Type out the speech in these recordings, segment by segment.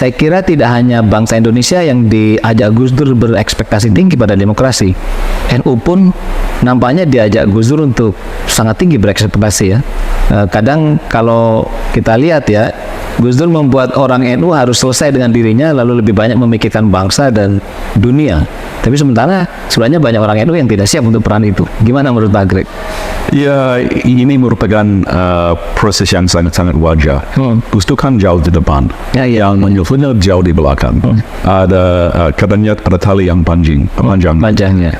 saya kira tidak hanya bangsa Indonesia yang diajak Gus Dur berekspektasi tinggi pada demokrasi. NU pun nampaknya diajak Gus Dur untuk sangat tinggi berekspektasi ya. Kadang kalau kita lihat ya, Gus Dur membuat orang NU harus selesai dengan dirinya, lalu lebih banyak memikirkan bangsa dan dunia. Tapi sementara sebenarnya banyak orang NU yang tidak siap untuk peran itu. Gimana menurut Pak Greg? Ya, ini merupakan proses yang sangat-sangat wajar. Gus Dur kan jauh di depan, yang menyusulnya jauh di belakang. Ada katanya pada tali yang panjangnya.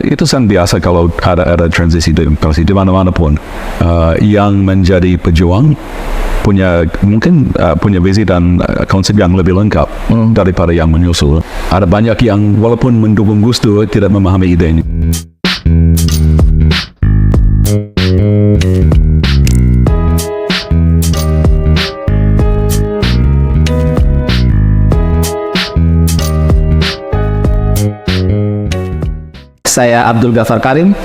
Itu sangat biasa kalau ada transisi demokrasi di mana-mana pun. Yang menjadi pejuang punya visi dan konsep yang lebih lengkap daripada yang menyusul. Ada banyak yang walaupun mendukung Gus Dur tidak memahami idenya. Saya Abdul Ghaffar Karim,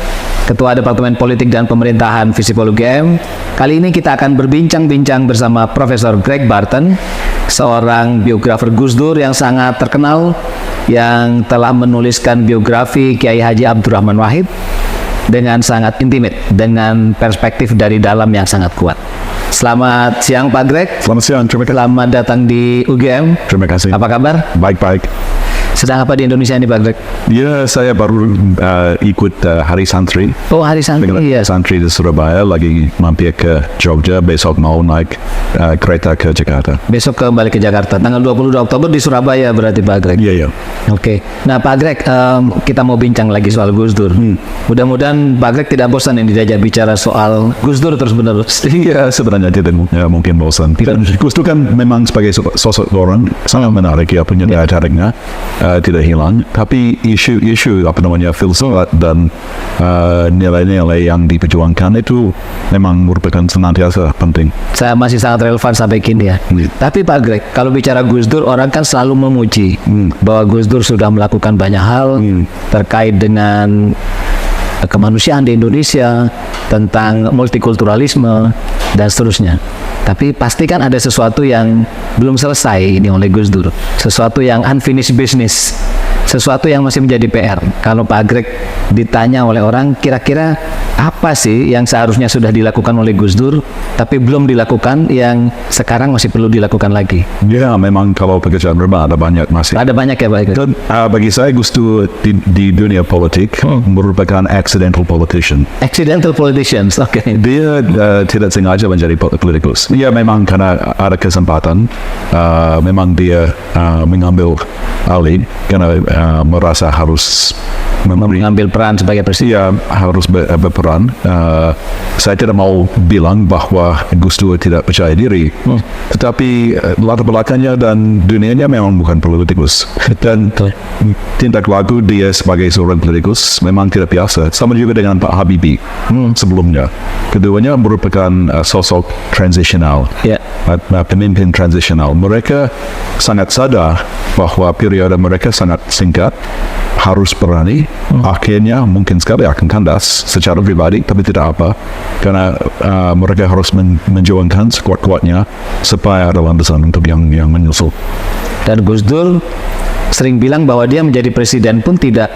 Ketua Departemen Politik dan Pemerintahan Visipol UGM. Kali ini kita akan berbincang-bincang bersama Profesor Greg Barton, seorang biografer Gus Dur yang sangat terkenal, yang telah menuliskan biografi Kiai Haji Abdurrahman Wahid dengan sangat intimate, dengan perspektif dari dalam yang sangat kuat. Selamat siang Pak Greg. Selamat siang, terima kasih. Selamat datang di UGM. Terima kasih. Apa kabar? Baik-baik. Sedang apa di Indonesia ini Pak Greg? Ya, saya baru ikut Hari Santri. Oh, Hari Santri, ya. Santri di Surabaya, lagi mampir ke Jogja, besok mau naik kereta ke Jakarta. Besok kembali ke Jakarta, tanggal 22 Oktober di Surabaya berarti Pak Greg? Iya. Oke. Nah Pak Greg, kita mau bincang lagi soal Gus Dur. Mudah-mudahan Pak Greg tidak bosan yang diajak bicara soal Gus Dur terus-menerus. Iya, sebenarnya tidak mungkin bosan. Gus Dur kan memang sebagai sosok orang sangat menarik ya, punya daya tariknya tidak hilang. Tapi isu filsafat dan nilai-nilai yang diperjuangkan itu memang merupakan senantiasa penting. Saya masih sangat relevan sampai kini ya. Tapi Pak Greg, kalau bicara Gus Dur, orang kan selalu memuji bahwa Gus Dur sudah melakukan banyak hal terkait dengan kemanusiaan di Indonesia, tentang multikulturalisme dan seterusnya. Tapi pasti kan ada sesuatu yang belum selesai ini oleh Gus Dur, sesuatu yang unfinished business, sesuatu yang masih menjadi PR. Kalau Pak Greg ditanya oleh orang, kira-kira apa sih yang seharusnya sudah dilakukan oleh Gus Dur tapi belum dilakukan, yang sekarang masih perlu dilakukan lagi? Ya, memang kalau pekerjaan rumah ada banyak masih. Ada banyak ya Pak Greg. Dan bagi saya Gus Dur di dunia politik merupakan accidental politician. Accidental politicians, oke. Dia tidak sengaja menjadi politikus. Ya, memang karena ada kesempatan, memang dia mengambil alih karena merasa harus mengambil peran sebagai presiden. Ya, harus berperan. Saya tidak mau bilang bahwa Gus Dur tidak percaya diri, tetapi latar belakangnya dan dunianya memang bukan politikus. Dan tindak laku dia sebagai seorang politikus memang tidak biasa. Sama juga dengan Pak Habibie sebelumnya. Keduanya merupakan sosok transisional, pemimpin transisional. Mereka sangat sadar bahwa periode mereka sangat singkat, harus berani. Akhirnya mungkin sekali akan kandas secara pribadi, tapi tidak apa, karena mereka harus menjuangkan sekuat-kuatnya supaya ada landasan untuk yang menyusul. Dan Gus Dur sering bilang bahwa dia menjadi presiden pun tidak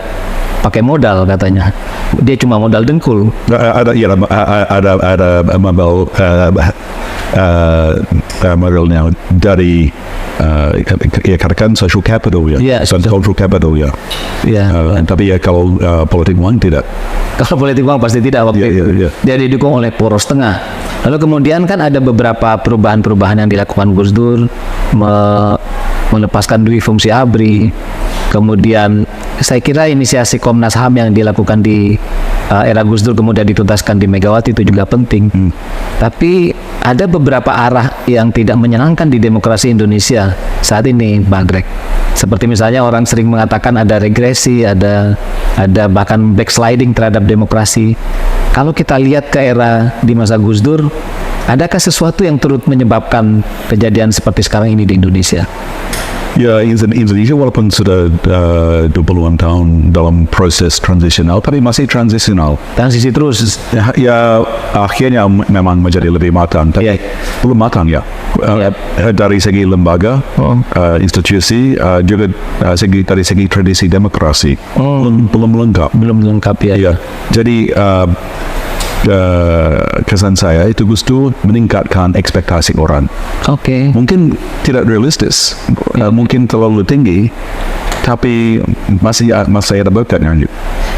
pakai modal, katanya. Dia cuma modal dengkul. Ada modalnya dari katakan social capital ya, cultural capital ya. Tapi ya kalau politik uang tidak. Kalau politik uang pasti tidak waktu itu. Dia didukung oleh poros tengah. Lalu kemudian kan ada beberapa perubahan-perubahan yang dilakukan Gus Dur, melepaskan dui fungsi ABRI. Kemudian saya kira inisiasi Komnas HAM yang dilakukan di era Gus Dur kemudian dituntaskan di Megawati itu juga penting. Tapi ada beberapa arah yang tidak menyenangkan di demokrasi Indonesia saat ini, Pak Greg. Seperti misalnya orang sering mengatakan ada regresi, ada bahkan backsliding terhadap demokrasi. Kalau kita lihat ke era di masa Gus Dur, adakah sesuatu yang turut menyebabkan kejadian seperti sekarang ini di Indonesia? Ya, Indonesia walaupun sudah 20-an tahun dalam proses transisional, tapi masih transisional. Transisi terus. Ya, akhirnya memang menjadi lebih matang, tapi belum matang ya. Dari segi lembaga, institusi, juga dari segi tradisi demokrasi, belum lengkap. Belum lengkap ya. Ya, jadi kesan saya itu Gus Dur meningkatkan ekspektasi orang. Oke. Mungkin tidak realistis, mungkin terlalu tinggi, tapi masih ada berkatnya.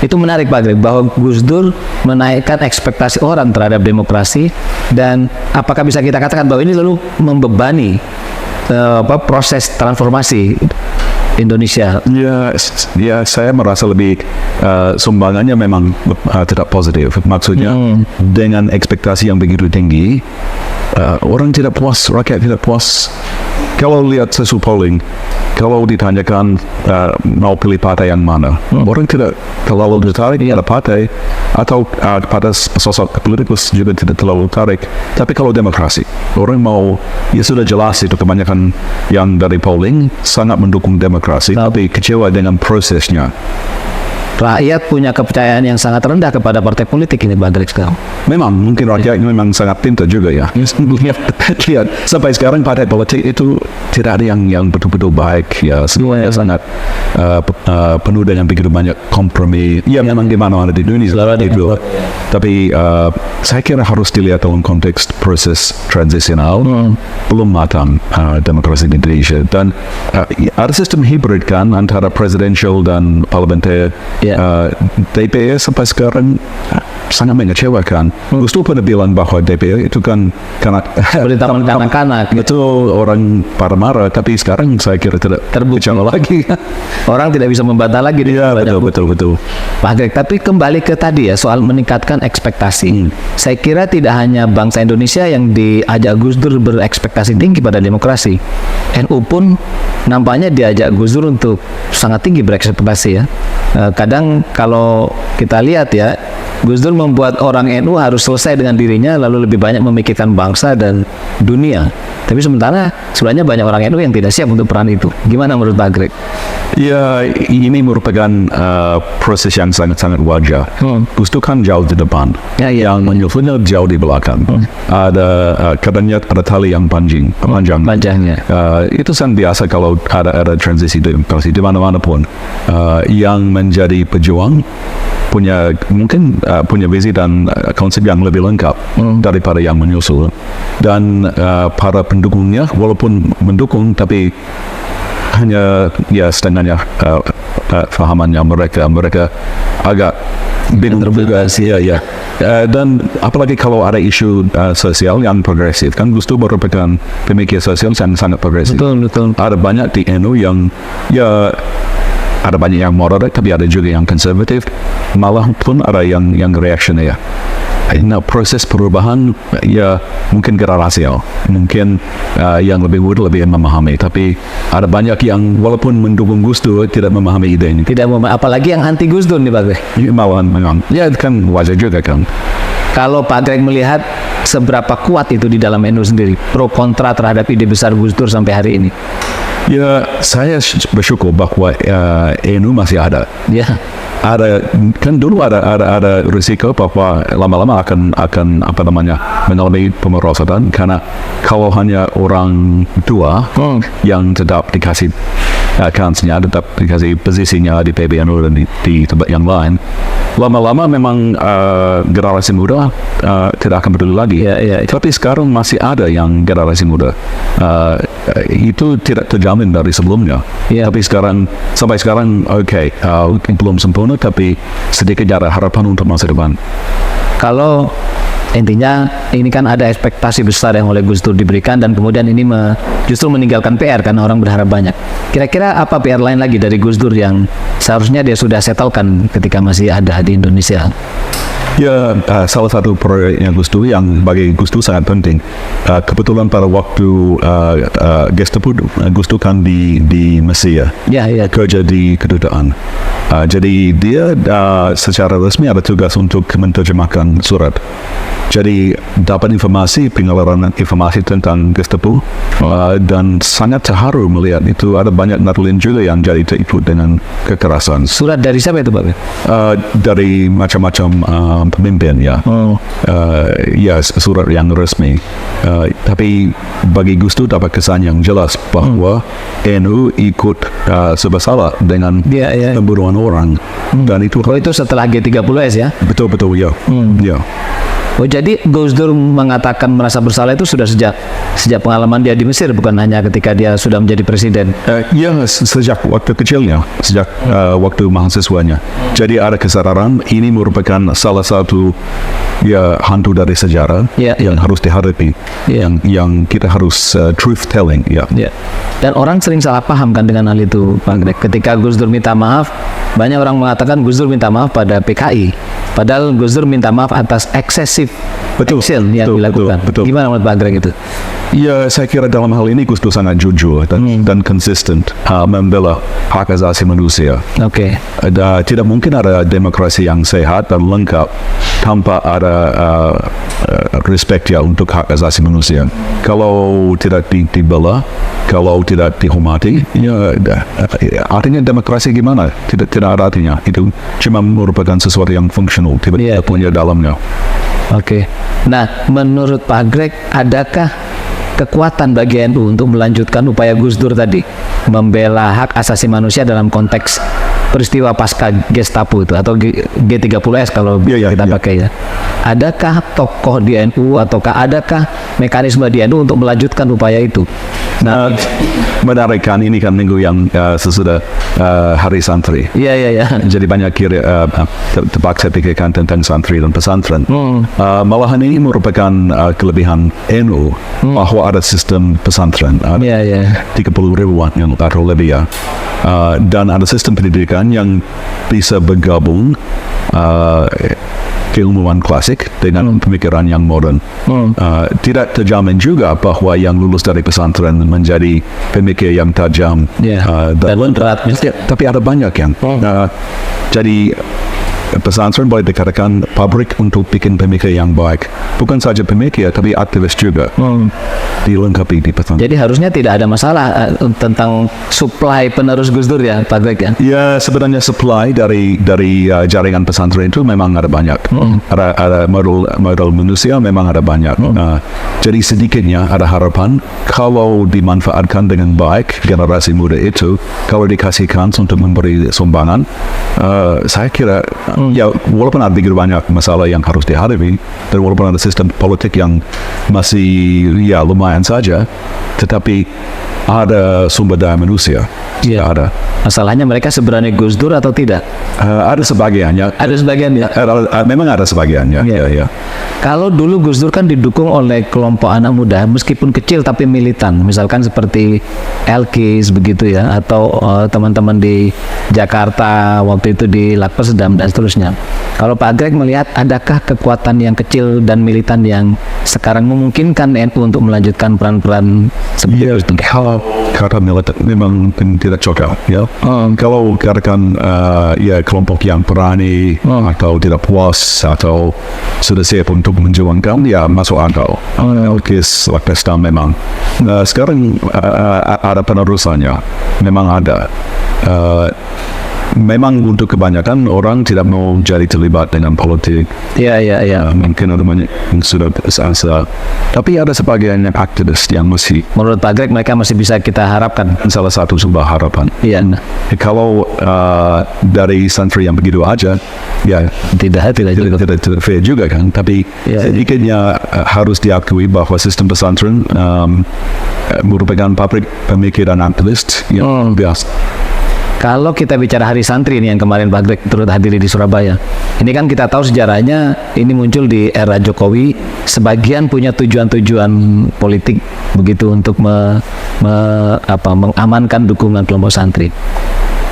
Itu menarik Pak Greg, bahwa Gus Dur menaikkan ekspektasi orang terhadap demokrasi, dan apakah bisa kita katakan bahwa ini lalu membebani proses transformasi Indonesia? Ya, saya merasa lebih sumbangannya memang tidak positif. Maksudnya dengan ekspektasi yang begitu tinggi, orang tidak puas, rakyat tidak puas. Kalau lihat sesuatu polling, kalau ditanyakan mau pilih partai yang mana, orang tidak terlalu tertarik pada partai, atau pada sosok politikus juga tidak terlalu tertarik. Tapi kalau demokrasi, orang mau, ya sudah jelas itu kebanyakan yang dari polling sangat mendukung demokrasi, tapi kecewa dengan prosesnya. Rakyat punya kepercayaan yang sangat rendah kepada partai politik ini, Pak Greg, sekarang. Memang, mungkin rakyat memang sangat pintar juga ya. Lihat, sampai sekarang partai politik itu tidak ada yang betul-betul baik ya. Semuanya sangat penuh dengan begitu banyak kompromi. Ya, memang di mana-mana di dunia itu. Tapi saya kira harus dilihat dalam konteks proses transisional, belum matang demokrasi di Indonesia. Dan ada sistem hibrid kan antara presidential dan parlementer. DPR sampai sekarang sangat mengecewakan. Gus Dur pernah bilang bahwa DPR itu kan seperti taman kanak-kanak. Betul, orang pada marah, tapi sekarang saya kira tidak terbukti lagi. Orang tidak bisa membantah lagi. Ya, betul. Pak Greg, tapi kembali ke tadi ya, soal meningkatkan ekspektasi. Saya kira tidak hanya bangsa Indonesia yang diajak Gus Dur berekspektasi tinggi pada demokrasi. NU pun nampaknya diajak Gus Dur untuk sangat tinggi berekspektasi ya. Kadang kalau kita lihat ya, Gus Dur membuat orang NU harus selesai dengan dirinya, lalu lebih banyak memikirkan bangsa dan dunia. Tapi sementara sebenarnya banyak orang NU yang tidak siap untuk peran itu. Gimana menurut Pak Greg? Ya, ini merupakan proses yang sangat-sangat wajar. Gus Dur kan jauh di depan, yang menyusulnya jauh di belakang. Ada kadangnya ada tali yang panjangnya. Itu sangat biasa kalau ada transisi demokrasi di mana-mana pun. Yang menjadi pejuang mungkin punya visi dan konsep yang lebih lengkap daripada yang menyusul, dan para pendukungnya walaupun mendukung tapi hanya setengahnya fahamannya mereka agak bingung juga sih ya. Dan apalagi kalau ada isu sosial yang progresif, kan Gus Dur merupakan pemikir sosial yang sangat progresif. Betul. Ada banyak di NU yang ada banyak yang moderat, tapi ada juga yang konservatif, malah pun ada yang reaksioner. Nah, proses perubahan ya mungkin generasial, mungkin yang lebih muda lebih memahami, tapi ada banyak yang walaupun mendukung Gus Dur tidak memahami idenya. Apalagi yang anti Gus Dur nih Pak Greg. Malahan memang, ya kan wajar juga kan. Kalau Pak Greg melihat seberapa kuat itu di dalam NU sendiri, pro kontra terhadap ide besar Gus Dur sampai hari ini? Ya, saya bersyukur bahwa NU masih ada. Ya. Kan dulu ada risiko bahwa lama-lama akan mengalami pemerosotan, karena kalau hanya orang tua yang tetap dikasih kansnya, tetap dikasih posisinya di PBNU dan di tempat yang lain, lama-lama memang generasi muda tidak akan peduli lagi. Tapi sekarang masih ada yang generasi muda itu tidak terjamin dari sebelumnya. Tapi sampai sekarang belum sempurna, tapi sedikit ada harapan untuk masa depan. Kalau intinya ini kan ada ekspektasi besar yang oleh Gus Dur diberikan, dan kemudian ini justru meninggalkan PR karena orang berharap banyak. Kira-kira apa PR lain lagi dari Gus Dur yang seharusnya dia sudah setelkan ketika masih ada di Indonesia? Ya, salah satu proyeknya Gus Dur yang bagi Gus Dur sangat penting. Kebetulan pada waktu Gestapo, Gus Dur kan di Mesir, kerja di kedutaan. Jadi dia secara resmi ada tugas untuk menerjemahkan surat Jadi dapat informasi, pengalaman informasi tentang Gestapo, dan sangat terharu melihat itu ada banyak Netherlands juga yang jadi terikut dengan kekerasan. Surat dari siapa itu, Pak? Dari macam-macam pemimpin ya. Ya, surat yang resmi. Tapi bagi Gus Dur dapat kesan yang jelas bahwa NU ikut serba salah dengan pembunuhan orang. Dan itu itu setelah G30S ya? betul ya. Ya. Oh, jadi Gus Dur mengatakan merasa bersalah itu sudah sejak pengalaman dia di Mesir, bukan hanya ketika dia sudah menjadi presiden. Ya, sejak waktu kecilnya, sejak waktu mahasiswanya. Jadi ada kesadaran ini merupakan salah satu hantu dari sejarah yang harus dihadapi, yang kita harus truth telling. Dan orang sering salah paham kan dengan hal itu, Pak Greg. Ketika Gus Dur minta maaf, banyak orang mengatakan Gus Dur minta maaf pada PKI. Padahal Gus Dur minta maaf atas excessive action yang dilakukan. Betul. Gimana menurut Pak Greg itu? Ya, saya kira dalam hal ini Gus Dur sangat jujur dan konsisten membela hak asasi manusia. Oke. Tidak mungkin ada demokrasi yang sehat dan lengkap tanpa ada respect untuk hak asasi manusia. Kalau tidak dibela, kalau tidak dihormati, artinya demokrasi gimana? Tidak ada artinya. Itu cuma merupakan sesuatu yang fungsional, tidak punya dalamnya. Oke. Nah, menurut Pak Greg, adakah kekuatan bagi NU untuk melanjutkan upaya Gus Dur tadi membela hak asasi manusia dalam konteks peristiwa pasca Gestapo itu atau G30S kalau kita pakai ya? Adakah tokoh di NU ataukah adakah mekanisme di NU untuk melanjutkan upaya itu? Nah, menarik kan, ini kan minggu yang sesudah Hari Santri. Iya. Jadi banyak terpaksa pikirkan tentang santri dan pesantren. Malahan ini merupakan kelebihan NU bahwa ada sistem pesantren. 30 ribuan yang atau lebih ya. Dan ada sistem pendidikan yang bisa bergabung keilmuan klasik dengan pemikiran yang modern. Tidak terjamin juga bahwa yang lulus dari pesantren menjadi pemikir yang tajam dan berat. Tapi ada banyak yang jadi pesantren boleh dikatakan pabrik untuk bikin pemikir yang baik. Bukan saja pemikir, tapi aktivis juga dilengkapi di pesantren. Jadi harusnya tidak ada masalah tentang supply penerus Gus Dur ya, Pak Greg ya? Ya, sebenarnya supply dari jaringan pesantren itu memang ada banyak. Ada modal manusia memang ada banyak. Jadi sedikitnya ada harapan kalau dimanfaatkan dengan baik generasi muda itu, kalau dikasihkan untuk memberi sumbangan, saya kira ya walaupun ada begitu banyak masalah yang harus dihadapi dan walaupun ada sistem politik yang masih lumayan saja, tetapi ada sumber daya manusia. Ada. Masalahnya mereka seberani Gus Dur atau tidak? Ada sebagiannya. Ada sebagiannya. Memang ada sebagiannya. Ya. Kalau dulu Gus Dur kan didukung oleh kelompok anak muda, meskipun kecil tapi militan, misalkan seperti Elkis begitu ya, atau teman-teman di Jakarta waktu itu di Lakpesedam dan seterusnya. Kalau Pak Greg melihat, adakah kekuatan yang kecil dan militan yang sekarang memungkinkan NU untuk melanjutkan peran-peran seperti itu? Kata militan memang tidak cocok. Ya. Kalau katakan kelompok yang berani atau tidak puas atau sudah siap untuk menjuangkan, ya masuk akal. Elkis, Lakpesedam memang. Sekarang ada penerusannya, memang ada. Memang untuk kebanyakan orang tidak mau jadi terlibat dengan politik. Iya. Mungkin ada banyak yang sudah terasa. Tapi ada sebagian yang aktivis yang masih. Menurut Pak Greg mereka masih bisa kita harapkan. Salah satu sumber harapan. Iya. Kalau dari santri yang begitu aja, ya tidak fair juga kan. Tapi sedikitnya harus diakui bahwa sistem pesantren merupakan pabrik pemikiran aktivis yang biasa. Kalau kita bicara Hari Santri ini yang kemarin Pak Greg turut hadiri di Surabaya, ini kan kita tahu sejarahnya ini muncul di era Jokowi. Sebagian punya tujuan-tujuan politik begitu untuk mengamankan dukungan kelompok santri.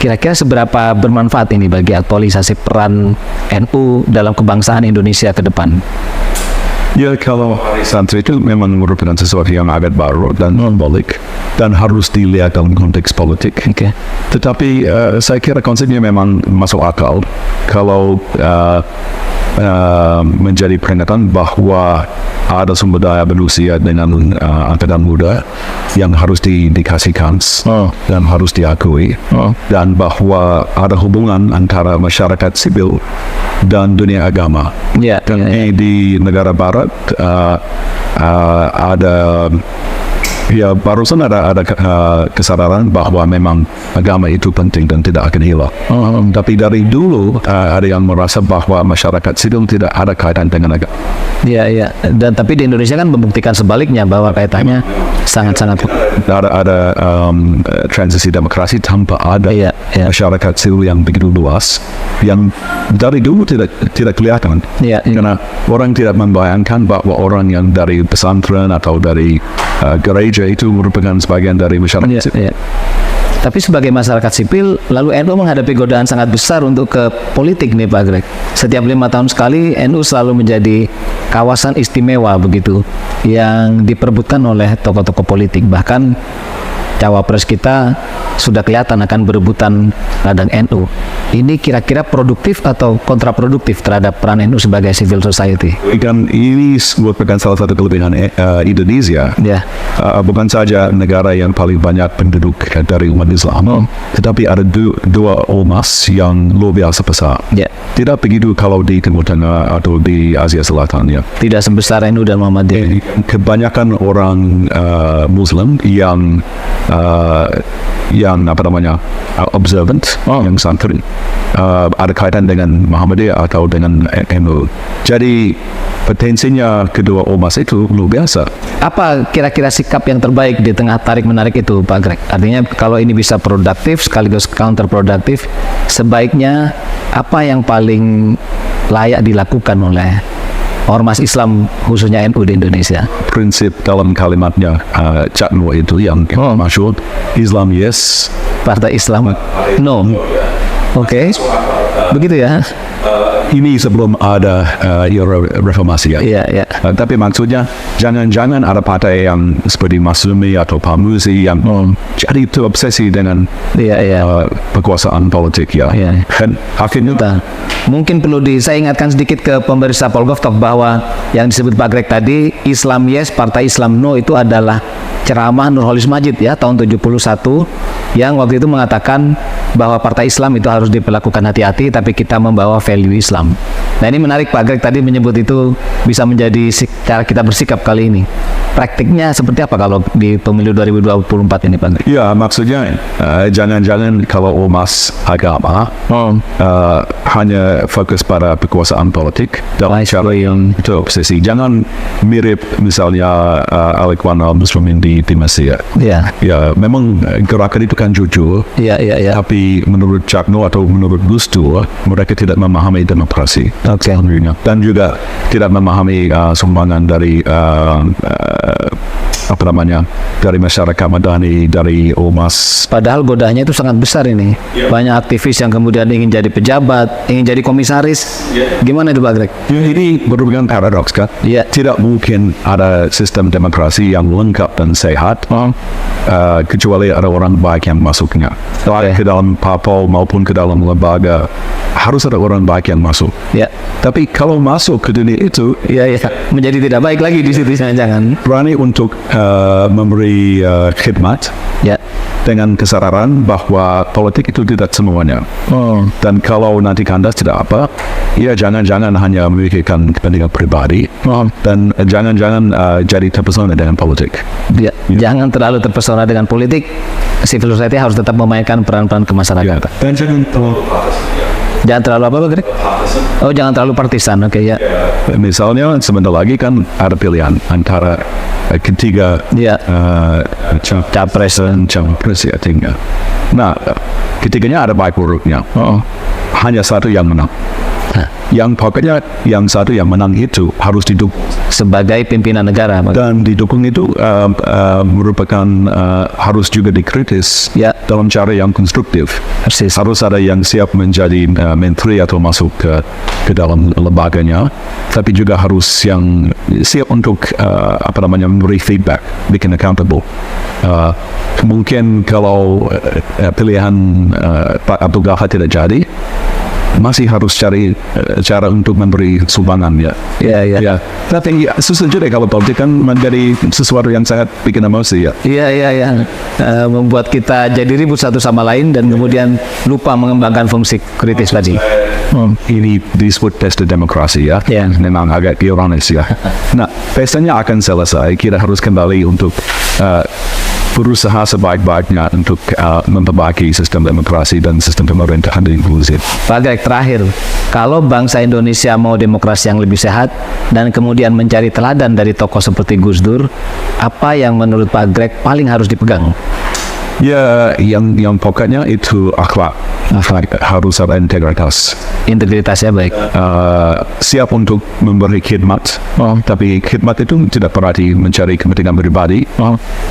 Kira-kira seberapa bermanfaat ini bagi aktualisasi peran NU dalam kebangsaan Indonesia ke depan? Ya, kalau Hari Santri itu memang merupakan sesuatu yang agak baru dan simbolik dan harus dilihat dalam konteks politik. Tetapi saya kira konsepnya memang masuk akal kalau menjadi peringatan bahwa ada sumber daya manusia dengan angkatan muda yang harus dikasihkan dan harus diakui, dan bahwa ada hubungan antara masyarakat sipil dan dunia agama. Ya, Dan di negara barat ada barusan ada kesadaran bahwa memang agama itu penting dan tidak akan hilang. Tapi dari dulu ada yang merasa bahwa masyarakat sipil tidak ada kaitan dengan agama. Iya. Dan tapi di Indonesia kan membuktikan sebaliknya bahwa kaitannya sangat-sangat. Ada transisi demokrasi tanpa ada masyarakat sipil yang begitu luas, yang dari dulu tidak kelihatan. Karena orang tidak membayangkan bahwa orang yang dari pesantren atau dari gereja itu merupakan sebagian dari masyarakat sipil. Tapi sebagai masyarakat sipil, lalu NU menghadapi godaan sangat besar untuk ke politik nih Pak Greg. Setiap 5 tahun sekali NU selalu menjadi kawasan istimewa begitu, yang diperebutkan oleh tokoh-tokoh politik. Bahkan cawapres kita sudah kelihatan akan berebutan ladang NU. Ini kira-kira produktif atau kontraproduktif terhadap peran NU sebagai civil society? Dan ini merupakan salah satu kelebihan Indonesia. Bukan saja negara yang paling banyak penduduk dari umat Islam, tetapi ada dua ormas yang luar biasa besar. Tidak begitu kalau di Timur Tengah atau di Asia Selatan. Tidak sebesar NU dan Muhammadiyah. Kebanyakan orang Muslim yang observant, yang santri, ada kaitan dengan Muhammadiyah atau dengan NU. Jadi potensinya kedua ormas itu luar biasa. Apa kira-kira sikap yang terbaik di tengah tarik-menarik itu Pak Greg? Artinya kalau ini bisa produktif sekaligus counterproduktif, sebaiknya apa yang paling layak dilakukan oleh ormas Islam khususnya NU di Indonesia? Prinsip dalam kalimatnya Cak Nur itu yang masyhur, Islam yes, Partai Islam no. Oke. Begitu ya. Ini sebelum ada reformasi Iya. Tapi maksudnya jangan ada partai yang seperti Masyumi atau Pamuzi yang jadi terobsesi dengan kekuasaan politik Dan akhirnya mungkin perlu saya ingatkan sedikit ke pemirsa Polgov Talk bahwa yang disebut Pak Greg tadi, Islam yes, Partai Islam no, itu adalah ceramah Nurholis Majid tahun 71, yang waktu itu mengatakan bahwa Partai Islam itu harus diperlakukan hati-hati, tapi kita membawa value Islam. Nah ini menarik Pak Greg tadi menyebut itu bisa menjadi cara kita bersikap kali ini. Praktiknya seperti apa kalau di pemilu 2024 ini Pak Greg? Ya, maksudnya jangan kalau ormas agama hanya fokus pada kekuasaan politik dalam cara yang terobsesi. Jangan mirip misalnya Alec Wan Al-Muslimin di Mesir. Ya, memang gerakan itu kan jujur. Tapi menurut Cak Nur atau menurut Gus Dur, mereka tidak memahami demokrasi. Dan juga tidak memahami sumbangan dari dari masyarakat madani, dari ormas. Padahal godaannya itu sangat besar ini. Banyak aktivis yang kemudian ingin jadi pejabat, ingin jadi komisaris. Gimana itu Pak Greg? Ini merupakan paradoks kan? Tidak mungkin ada sistem demokrasi yang lengkap dan sehat kecuali ada orang baik yang masuknya. Baik ke dalam parpol maupun ke dalam lembaga, harus ada orang baik yang masuk. Tapi kalau masuk ke dunia itu, menjadi tidak baik lagi di situ, jangan berani untuk memberi khidmat dengan kesadaran bahwa politik itu tidak semuanya. Dan kalau nanti kandas tidak apa, jangan hanya memikirkan kepentingan pribadi, dan jangan jadi terpesona dengan politik. Jangan terlalu terpesona dengan politik. Civil society harus tetap memainkan peran-peran ke masyarakat. Dan jangan terlalu apa Greg? Jangan terlalu partisan. Misalnya sebentar lagi kan ada pilihan antara ketiga capres dan cawapres tinggal. Nah, ketiganya ada baik buruknya. Hanya satu yang menang. Yang pokoknya yang satu yang menang itu harus didukung sebagai pimpinan negara, dan didukung itu merupakan harus juga dikritis dalam cara yang konstruktif. Harus ada yang siap menjadi menteri atau masuk ke dalam lembaganya, tapi juga harus yang siap untuk memberi feedback, bikin accountable. Mungkin kalau pilihan Pak Abdul Ghafar tidak jadi, masih harus cari cara untuk memberi sumbangan ya. Ya. Tapi susah juga kalau politik kan menjadi sesuatu yang sangat bikin emosi ya. Iya. Membuat kita jadi ribut satu sama lain dan kemudian lupa mengembangkan fungsi kritis tadi. Ini disebut pesta demokrasi ya. Ya. Memang agak ironis ya. Nah, pestanya akan selesai. Kita harus kembali untuk berusaha sebaik-baiknya untuk memperbaiki sistem demokrasi dan sistem pemerintahan inklusif. Pak Greg, terakhir, kalau bangsa Indonesia mau demokrasi yang lebih sehat dan kemudian mencari teladan dari tokoh seperti Gus Dur, apa yang menurut Pak Greg paling harus dipegang? Ya, yang pokoknya itu akhlak. Harus ada integritas. Integritasnya baik. Siap untuk memberi khidmat, tapi khidmat itu tidak berarti mencari kepentingan pribadi.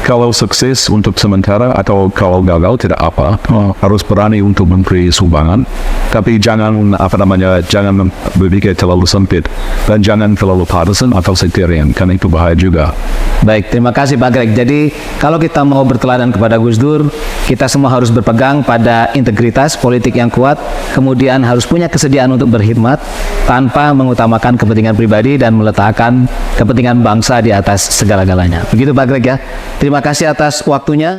Kalau sukses untuk sementara atau kalau gagal tidak apa. Harus berani untuk memberi sumbangan, tapi jangan jangan berpikir terlalu sempit dan jangan terlalu partisan atau sektarian, karena itu bahaya juga. Baik, terima kasih Pak Greg. Jadi kalau kita mau berteladan kepada Gus Dur, kita semua harus berpegang pada integritas politik yang kuat, kemudian harus punya kesediaan untuk berkhidmat tanpa mengutamakan kepentingan pribadi dan meletakkan kepentingan bangsa di atas segala-galanya. Begitu Pak Greg ya. Terima kasih atas waktunya.